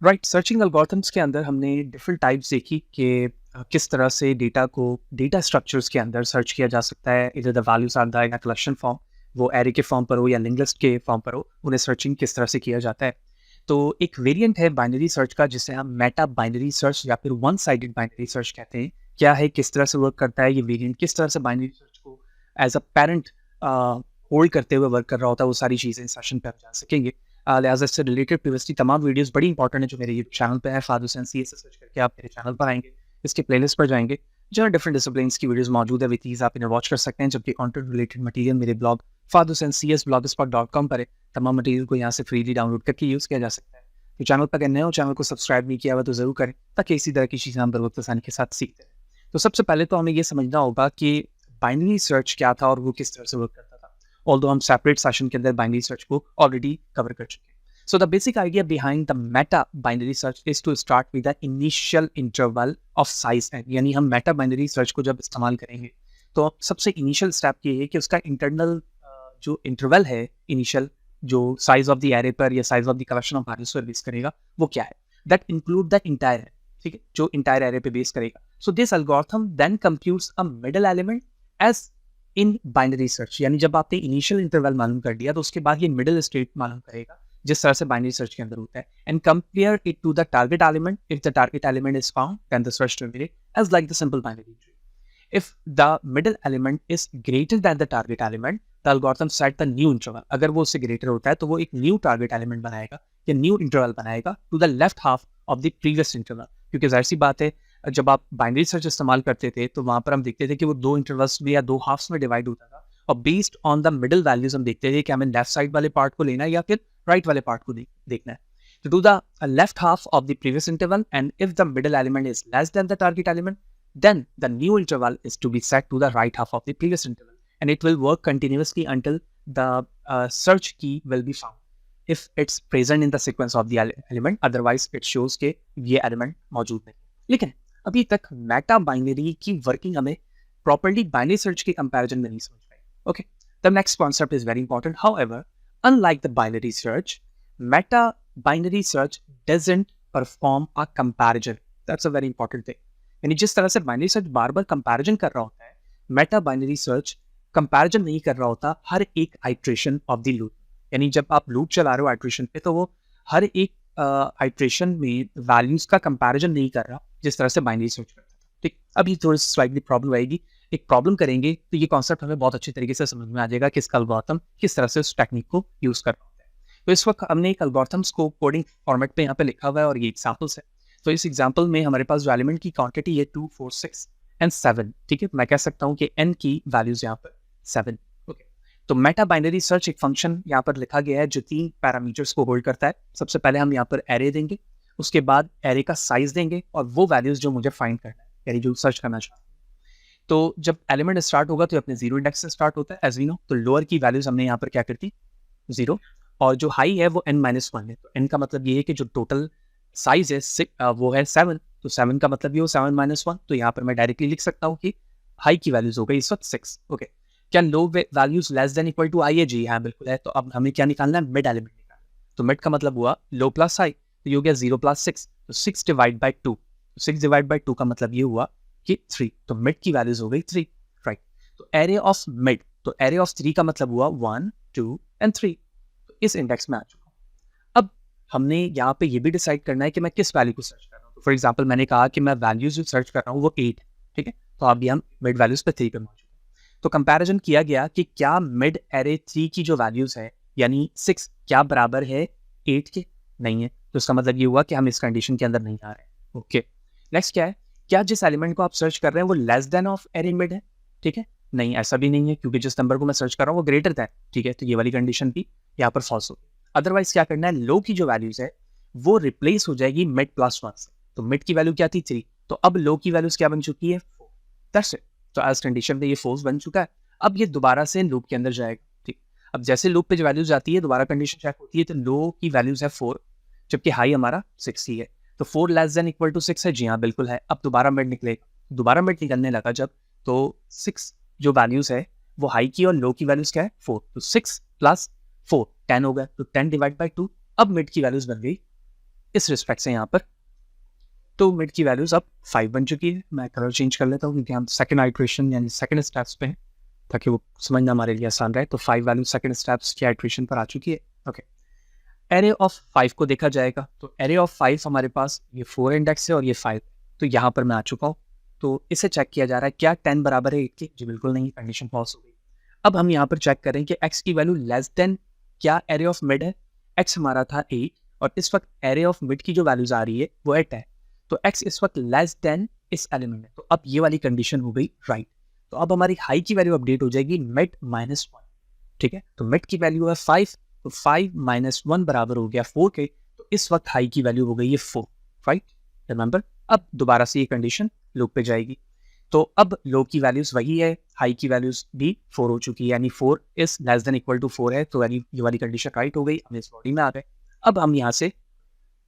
Right, searching algorithms के अंदर हमने डिफरेंट टाइप्स देखी कि किस तरह से डेटा को डेटा स्ट्रक्चर्स के अंदर सर्च किया जा सकता है। इधर the values are the in a collection form, वो एरे के फॉर्म पर हो या लिंक लिस्ट के फॉर्म पर हो, उन्हें सर्चिंग किस तरह से किया जाता है। तो एक वेरिएंट है बाइनरी सर्च का जिसे हम मेटा बाइनरी सर्च या फिर वन साइडेड बाइनरी सर्च कहते हैं। क्या है, किस तरह से वर्क करता है ये वेरिएंट, किस तरह से बाइनरी सर्च को एज अ पेरेंट होल्ड करते हुए वर्क कर रहा होता है, वो सारी चीज़ें इस सेशन पे हम जान सकेंगे। लिहाजा इससे रिलेटेड प्रीवियसली तमाम वीडियोस बड़ी इंपॉर्टेंट है जो मेरे यूट्यूब चैनल पे है। Father Hussain C S search करके आप मेरे चैनल पर आएंगे, इसके प्लेलिस्ट पर जाएंगे जहाँ डिफरेंट डिसिप्लिन्स की वीडियोस मौजूद है। विथ ईज आप इन्हें वॉच कर सकते हैं, जबकि कंटेंट रिलेटेड मटेरियल मेरे blog father Hussain C S blogspot.com पर है। तमाम मटेरियल को यहाँ से फ्रीली डाउनलोड करके यूज़ किया जा सकता है। तो चैनल पर अगर नए हो, चैनल को सब्सक्राइब नहीं किया हुआ तो ज़रूर करें, ताकि इसी तरह की चीज़ें हम बर वक्त आसानी के साथ सीखते हैं। तो सबसे पहले तो हमें ये समझना होगा कि बाइनरी सर्च क्या था और वो किस तरह से वर्क करता था। ऑल्दो हम सेपरेट सेशन के अंदर बाइनरी सर्च को ऑलरेडी कवर कर चुके हैं। So the basic idea behind the meta binary search is to start with the initial interval of size n। यानी हम meta binary search को जब इस्तेमाल करेंगे तो सबसे इनिशियल स्टेप ये है कि उसका इंटरनल जो इंटरवल है, इनिशियल जो साइज ऑफ द एरे पर या size of the collection of values पर बेस करेगा, वो क्या है। दैट इंक्लूड द इंटायर है, ठीक है, जो इंटायर एरे पे बेस करेगा। So this algorithm then computes a middle element as in binary search. यानी जब आपने इनिशियल इंटरवल मालूम कर दिया तो उसके बाद ये मिडल स्टेट मालूम करेगा, जिस तरह से बाइनरी सर्च के अंदर होता है, and compare it to the target element. If the target element is found then the search terminate as like the simple binary tree. If the middle element is greater than the target element, the algorithm set the new interval। अगर वो उससे greater होता है तो वो एक new target element बनाएगा या new interval बनाएगा to the left half of the previous interval। क्योंकि जाहिर सी बात है, जब आप बाइनरी सर्च इस्तेमाल करते थे तो वहां पर हम देखते थे कि वो दो इंटरवल्स में या दो हाफ्स में डिवाइड होता था, और based on the middle values हम देखते थे कि हमें लेफ्ट साइड वाले पार्ट को लेना है या फिर राइट वाले पार्ट को देखना है। To do the left half of the previous interval, and if the middle element is less than the target element, then the new interval is to be set to the right half of the previous interval, and it will work continuously until the search key will be found if it's present in the sequence of the element। otherwise it shows के ये element मौजूद नहीं। लेकिन अभी तक meta binary की working हमें properly binary search के कंपैरिजन में नहीं समझ पाई। Okay, the next concept is very important. However, unlike the binary search, meta binary search doesn't perform a comparison। that's a very important thing। यानी जिस तरह से बाइनरी सर्च बार बार comparison कर रहा होता है, मेटा बाइनरी सर्च कंपैरिजन नहीं कर रहा होता हर एक आइट्रेशन ऑफ द लूप। यानी जब आप लूप चला रहे हो आइट्रेशन पे, तो वो हर एक आइट्रेशन में वैल्यूज का कंपैरिजन नहीं कर रहा जिस तरह से बाइनरी सर्च करता था। ठीक, अभी थोड़ी स्लाइटली प्रॉब्लम आएगी, एक प्रॉब्लम करेंगे तो ये कॉन्सेप्ट हमें बहुत अच्छे तरीके से समझ में आ जाएगा कि इसका एल्गोरिथम किस तरह से उस टेक्निक को यूज कर रहा होता है। तो इस वक्त हमने एक एल्गोरिथम्स को कोडिंग फॉर्मेट पे यहाँ पे लिखा हुआ है और ये एग्जाम्पल्स है। तो इस एग्जाम्पल में हमारे पास जो एलिमेंट की क्वांटिटी है 2, 4, 6 एंड 7। ठीक है, मैं कह सकता हूँ कि n की वैल्यूज यहाँ पर 7। ओके, तो मेटा बाइनरी सर्च एक फंक्शन यहाँ पर लिखा गया है जो 3 पैरामीटर्स को होल्ड करता है। सबसे पहले हम यहाँ पर एरे देंगे, उसके बाद एरे का साइज देंगे और वो वैल्यूज जो मुझे फाइंड करना है, यानी जो सर्च करना चाहता हूँ। तो जब एलिमेंट स्टार्ट होगा तो अपने जीरो इंडेक्स से स्टार्ट होता है एज वी नो। तो लोअर की वैल्यूज हमने यहाँ पर क्या करती, 0, और जो हाई है वो n-1 है। तो n का मतलब ये है कि जो टोटल साइज है वो है 7। तो 7 का मतलब ये हो 7-1। तो यहाँ पर मैं डायरेक्टली लिख सकता हूँ कि हाई की वैल्यूज हो गई इस वक्त 6। ओके, क्या low values less than equal to i है? जी हाँ, बिल्कुल है। तो अब हमें क्या निकालना है? मिड एलिमेंट निकालना है। तो मिड का मतलब हुआ लो प्लस हाई, तो ये हो गया 0 + 6। तो 6 डिवाइड बाई 2, 6 डिवाइड बाई 2 का मतलब ये हुआ कि 3। तो मिड की वैल्यूज हो गई 3, राइट। तो एरे ऑफ मिड, तो एरे ऑफ 3 का मतलब हुआ 1, 2 एंड 3। तो इस इंडेक्स में आ चुका हूँ। अब हमने यहाँ पे ये भी डिसाइड करना है कि मैं किस वैल्यू को सर्च कर रहा हूँ। तो फॉर एग्जांपल मैंने कहा कि मैं वैल्यूज जो सर्च कर रहा हूँ वो 8 है, ठीक है। तो अभी हम मिड वैल्यूज पे 3 पे मौजूद है। तो कंपैरिजन किया गया कि क्या मिड एरे 3 की जो वैल्यूज है यानी 6 क्या बराबर है 8 के? नहीं है। तो इसका मतलब ये हुआ कि हम इस कंडीशन के अंदर नहीं आ रहे हैं। ओके, नेक्स्ट क्या है? क्या जिस एलिमेंट को आप सर्च कर रहे हैं वो less than of array mid है? ठीक है, नहीं, ऐसा भी नहीं है, क्योंकि जिस नंबर को मैं सर्च कर रहा हूँ वो ग्रेटर देन। ठीक है, तो ये वाली कंडीशन भी यहाँ पर फॉल्स होगी। अदरवाइज क्या करना है, लो की जो वैल्यूज है वो रिप्लेस हो जाएगी मिड +1 से। तो मिड की वैल्यू क्या थी 3, तो अब लो की वैल्यूज क्या बन चुकी है 4। That's it. तो एज कंडीशन पे ये फॉल्स बन चुका है। अब ये दोबारा से लूप के अंदर जाएगा। ठीक, अब जैसे लूप पे जो वैल्यूज आती है दोबारा कंडीशन चेक होती है, तो लो की वैल्यूज है 4 जबकि हाई हमारा 6 ही है। तो 4 लेस देन इक्वल टू 6 है? जी हाँ, बिल्कुल है। अब दोबारा मिड निकलेगा। दोबारा मिड निकलने लगा जब, तो 6 जो वैल्यूज है वो हाई की और लो की वैल्यूज क्या है 4। तो 6 + 4 10 हो गया। तो 10 डिवाइड बाई 2। अब मिड की वैल्यूज बन गई इस रिस्पेक्ट से यहाँ पर। तो मिड की वैल्यूज अब 5 बन चुकी है। मैं कलर चेंज कर लेता हूँ क्योंकि हम सेकंड आइट्रेशन यानी सेकंड स्टेप्स पे हैं, ताकि वो समझना हमारे लिए आसान रहे। तो 5 वैल्यू सेकंड स्टेप्स की आइट्रेशन पर आ चुकी है। ओके, एरे ऑफ 5 को देखा जाएगा। तो एरे ऑफ 5 हमारे पास ये 4 इंडेक्स है और ये 5, तो यहाँ पर मैं आ चुका हूँ। तो इसे चेक किया जा रहा है क्या 10 बराबर है 8 के? जी बिल्कुल नहीं, कंडीशन फॉल्स हो गई। अब हम यहाँ पर चेक करें कि x की वैल्यू लेस देन क्या एरे ऑफ मिड है। x हमारा था 8 और इस वक्त एरे ऑफ मिड की जो वैल्यूज आ रही है वो 8 है। तो x इस वक्त लेस देन इस एलिमेंट है, तो अब ये वाली कंडीशन हो गई राइट। तो अब हमारी हाई की वैल्यू अपडेट हो जाएगी मिड -1। ठीक है, तो मिड की वैल्यू है 5, तो 5 - 1 बराबर हो गया 4 के। तो इस वक्त हाई की वैल्यू हो गई है 4, राइट, रिमेंबर। अब दोबारा से ये कंडीशन लूप पे जाएगी। तो अब लो की वैल्यूज वही है, हाई की वैल्यूज भी 4 हो चुकी है, यानी 4 is less than equal to 4 है। तो ये वाली कंडीशन राइट हो गई, हम इस बॉडी में आ गए। अब हम यहाँ से,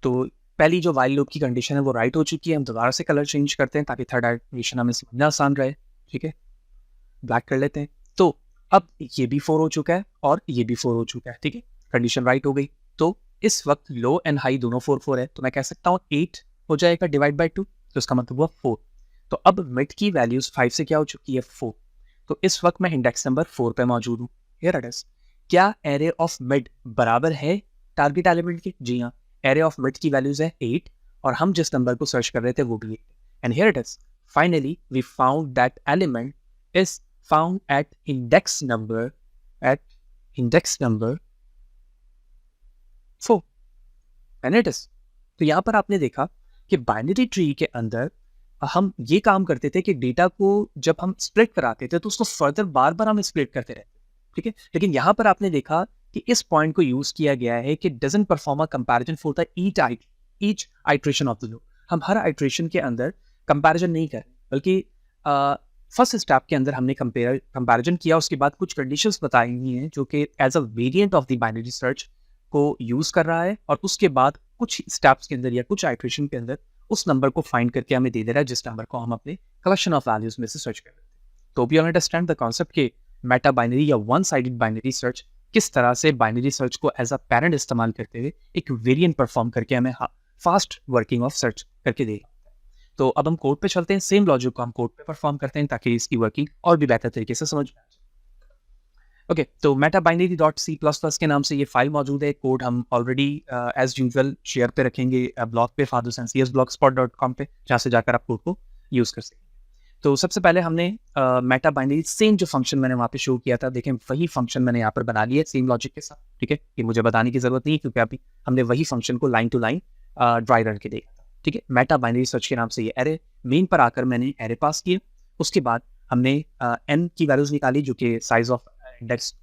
तो पहली जो वाइल लूप की कंडीशन है वो राइट हो चुकी है। हम दोबारा से कलर चेंज करते हैं ताकि थर्ड आइट्रेशन हमें समझना आसान रहे। ठीक है, ब्लैक कर लेते हैं। तो अब ये भी 4 हो चुका है और ये भी 4 हो चुका है। ठीक है, कंडीशन राइट हो गई। तो इस वक्त लो एंड हाई दोनों 4 है, तो मैं कह सकता हूँ 8 हो जाएगा डिवाइड बाई 2, तो इसका मतलब हुआ 4। तो अब मिड की वैल्यूज 5 से क्या हो चुकी है 4। तो इस वक्त मैं इंडेक्स नंबर 4 पे मौजूद हूँ। Here it is. क्या एरे ऑफ मिड बराबर है टारगेट एलिमेंट के? जी हाँ, एरे ऑफ मिड की वैल्यूज है 8 और हम जिस नंबर को सर्च कर रहे थे वो भी 8। And here it is, finally we found that element is found at index number 4 and it is. तो यहां पर आपने देखा कि बाइनरी ट्री के अंदर हम ये काम करते थे कि डेटा को जब हम स्प्लिट कराते थे तो उसको फर्दर बार बार हम स्प्लिट करते रहते थे। ठीक है, लेकिन यहां पर आपने देखा कि इस पॉइंट को यूज किया गया है कि doesn't perform a comparison for the each iteration of the loop. हम हर आइट्रेशन के अंदर कंपैरिजन नहीं कर रहे, बल्कि फर्स्ट स्टेप के अंदर हमने कंपैरिजन किया, उसके बाद कुछ कंडीशंस बताई हुई हैं जो कि as a variant of the binary search को यूज कर रहा है, और उसके बाद कुछ स्टेप्स के अंदर या कुछ आइट्रेशन के अंदर उस नंबर को फाइंड करके हमें दे दे रहा है जिस नंबर को हम अपने कलेक्शन ऑफ वैल्यूज में से सर्च कर रहे थे। तो वी अंडरस्टैंड द कॉन्सेप्ट के मेटा बाइनरी या वन साइडेड बाइनरी सर्च किस तरह से बाइनरी सर्च को एज अ पैरेंट इस्तेमाल करते हुए एक वेरिएंट परफॉर्म करके हमें फास्ट वर्किंग ऑफ सर्च करके देगा। तो अब हम कोड पे चलते हैं, सेम लॉजिक को हम कोड पे परफॉर्म करते हैं ताकि इसकी वर्किंग और भी बेहतर तरीके से समझ में आ जाए। ओके, तो meta binary dot C plus plus के नाम से ये फाइल मौजूद है। कोड हम ऑलरेडी एज यूजुअल शेयर पे रखेंगे ब्लॉग पे fathers&cs.blogspot.com पे, जहाँ से जाकर आप कोड को यूज़ कर सकेंगे। तो सबसे पहले हमने मेटा बाइनरी सेम जो फंक्शन मैंने वहाँ पे शो किया था, देखें वही फंक्शन मैंने यहाँ पर बना लिया है सेम लॉजिक के साथ। ठीक है, ये मुझे बताने की जरूरत नहीं है क्योंकि अभी हमने वही फंक्शन को line to line dry run के देखा था। ठीक है, मेटा बाइनरी सर्च के नाम से ये एरे मेन पर आकर मैंने एरे पास किए। उसके बाद हमने n की वैल्यूज निकाली जो कि साइज ऑफ इंडेक्स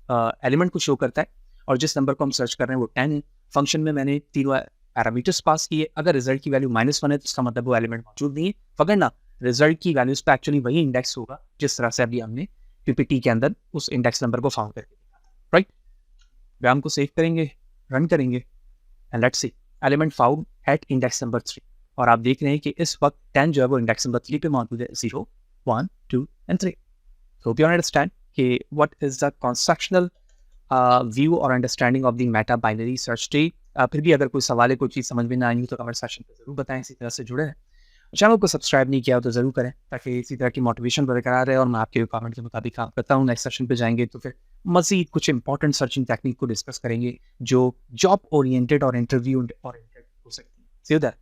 एलिमेंट को शो करता है, और जिस नंबर को हम सर्च कर रहे हैं वो 10 है। फंक्शन में मैंने तीनों पैरामीटर्स पास किए। अगर रिजल्ट की वैल्यू -1 है तो इसका मतलब वो एलिमेंट मौजूद नहीं है, वगरना रिजल्ट की वैल्यूज पे एक्चुअली वही इंडेक्स होगा जिस तरह से अभी हमने पीपीटी के अंदर उस इंडेक्स नंबर को फाउंड करके देखा था। राइट, व्यायाम को सेव करेंगे, रन करेंगे and let's see element found at index number 3, और आप देख रहे हैं कि इस वक्त 10 जो है वो इंडेक्स नंबर 3 पे मौजूद है, 0, 1, 2 एंड 3। होप यू अंडरस्टैंड कि what is the conceptional view और understanding of the meta binary search tree. फिर भी अगर कोई सवाल है, कोई चीज़ समझ में ना आई तो कमेंट सेक्शन पे जरूर बताएं। इसी तरह से जुड़े हैं, चैनल को सब्सक्राइब नहीं किया हो तो ज़रूर करें ताकि इसी तरह की मोटिवेशन बरकरार रहे और मैं आपके रिक्वायरमेंट के मुताबिक काम करता हूँ। नेक्स्ट सेशन पे जाएंगे तो फिर मज़ीद कुछ इंपॉर्टेंट सर्चिंग टेक्निक को डिस्कस करेंगे जो जॉब ओरिएंटेड और इंटरव्यू ओरिएंटेड हो सकती है। सी यू देयर।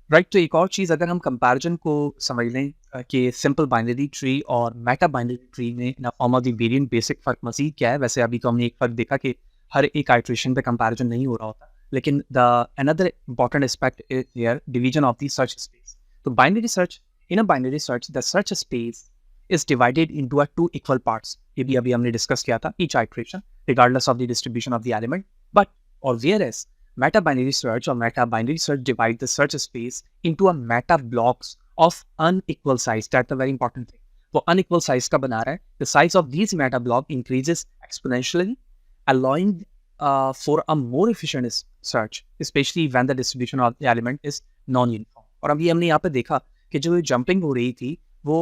राइट, तो एक और चीज़ अगर हम कंपैरिजन को समझ लें कि सिंपल बाइनरी ट्री और मेटा बाइनरी ट्री में in form of the variant basic फ़र्क मज़ीद क्या है। वैसे अभी तो हमने एक फ़र्क देखा कि हर एक आइट्रेशन पे कंपैरिजन नहीं हो रहा होता, लेकिन the another important aspect is here division of the search space. तो binary search, in a binary search the search space is divided into 2 equal parts. ये भी अभी हमने डिस्कस किया था, each iteration regardless of the distribution of the element. But or whereas meta binary search or meta binary search divide the search space into a meta blocks of unequal size. That's a very important thing. वो unequal size का बना रहा है. The size of these meta block increases exponentially, allowing for a more efficient search, especially when the distribution of the element is non-uniform. और अभी हमने यहाँ पे देखा कि जो जंपिंग हो रही थी वो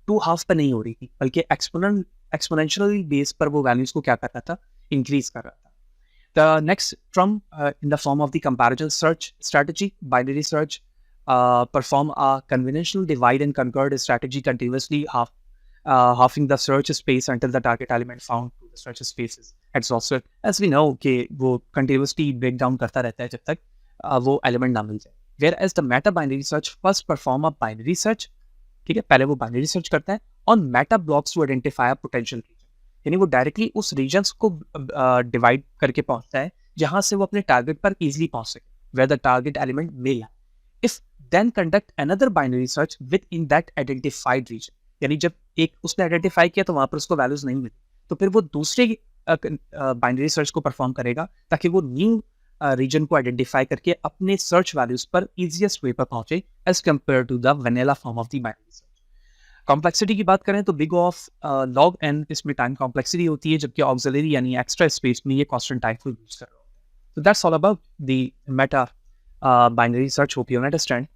2 हाफ पर नहीं हो रही थी, बल्कि एक्सपोनेंशियल बेस पर वो वैल्यूज को क्या कर रहा था, इंक्रीज कर रहा था। The next term in the form of the comparison search strategy, binary search, perform a conventional divide and conquer strategy continuously, halving the search space until the target element found to the search space is exhausted. As we know कि वो continuously break down करता रहता है जब तक वो element ना मिल जाए. Whereas the meta binary search first perform a binary search, ठीक है, पहले वो binary search करता है on meta blocks to identify a potential region. यानी वो डायरेक्टली उस रीजन्स को डिवाइड करके पहुंचता है जहां से वो अपने टारगेट पर इजीली पहुंच सके, where the target element may lie. If then conduct another binary search within that identified region, यानी जब एक उसने आइडेंटिफाई किया तो वहां पर उसको वैल्यूज नहीं मिली, तो फिर वो दूसरे बाइनरी सर्च को परफॉर्म करेगा ताकि वो न्यू रीजन को आइडेंटिफाई करके अपने सर्च वैल्यूज पर इजीएस्ट वे पर पहुंचे as compare to the vanilla form of the binary search. Complexity की बात करें तो बिग ऑफ लॉग एन इसमें टाइम कॉम्प्लेक्सिटी होती है, जबकि ऑक्सिलरी यानी एक्स्ट्रा स्पेस में ये कांस्टेंट टाइम को यूज कर रहा होता है. So that's all about the meta binary search. Hope you understand.